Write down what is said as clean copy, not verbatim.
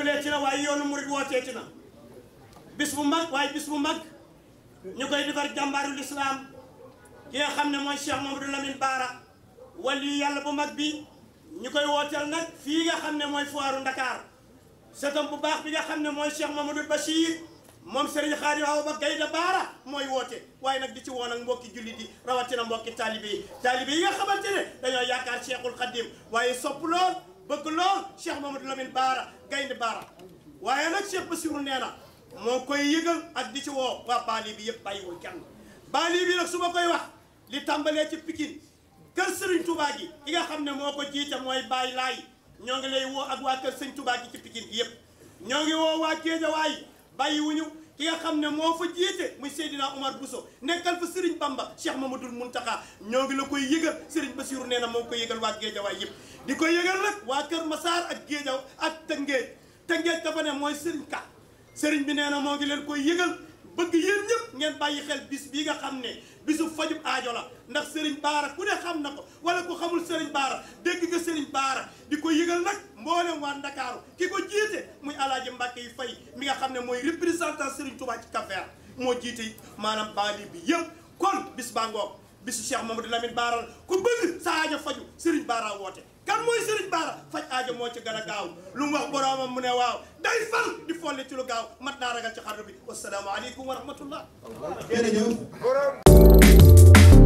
tàmbalee ci na waaye yoonu murid wootee ci na bis bu mag waaye bis bu mag ñu koy defar jàmbaarul islam ki nga xam ne mooy Cheikh Mamadou Lamine Bara wali yàlla bu mag bi ñu koy wooteel nag fii nga xam ne mooy foiru Dakar sëtam bu baax bi nga xam ne mooy Cheikh Mamadou Bachir moom Serigne Khadim Awa Ba Gaynde Bara mooy woote waaye nag di ci woon ak mbokki jullit yi rawatina mbokki taalibe yi nga xamante ne dañoo yaakaar Cheikhul Khadim waaye sopp lool bëgg lool Cheikh Mamadou Lamine Bara Gaynde Bara waaye nag Cheikh Bassirou nee na moo koy yëgal ak di ci woo waa Bali bi yëpp bàyyiwul kenn Bali bi nag su ma koy wax li tàmbalee ci Pikine kër Serigne Touba gi ki nga xam ne moo ko jiite mooy Baye Laay ñoo ngi lay woo ak waa kër Serigne Touba gi ci Pikine gi yëpp ñoo ngi woo waa Géejawaay bàyyiwuñu ki nga xam ne moo fa jiite muy Seydina Omar Bousso nekkal fa Serigne Bamba Cheikh Mamadou Mountakha ñoo ngi la koy yëgal Serigne Bassirou nee na moo koy yëgal waa Géejawaay yëpp di koy yëgal nag waa kër Massar ak Géejaw ak Tëngéej dafa ne mooy Serigne Ka Serigne bi nee na moo ngi leen koy yëgal bëgg yéen ñëpp ngeen bàyyi xel bis bii nga xam ne bisu fajub aajo la ndax Serigne Bara ku ne xam na ko wala ku xamul Serigne Bara dégg nga Serigne Bara di ko yëgal nag mboolem waa Ndakaaru ki ko jiite muy Alaaji Mbàkke yi Fay mi nga xam ne mooy représentant Serigne Touba ci Cap-Vert moo jiite maanaam Bali bi yëpp kon bis baa ngoog bisu Cheikh Mamadou Lamine Bara la ku bëgg sa aajo faju Serigne Bara woote kan mooy Serigne Bara faj aajo moo ci gën a gaaw lu mu wax boroomam mu ne waaw day fal di folle ci lu gaaw mat naa ragal ci xarnu bi wassalaamu aleykum wa rahmatullah jërëjëf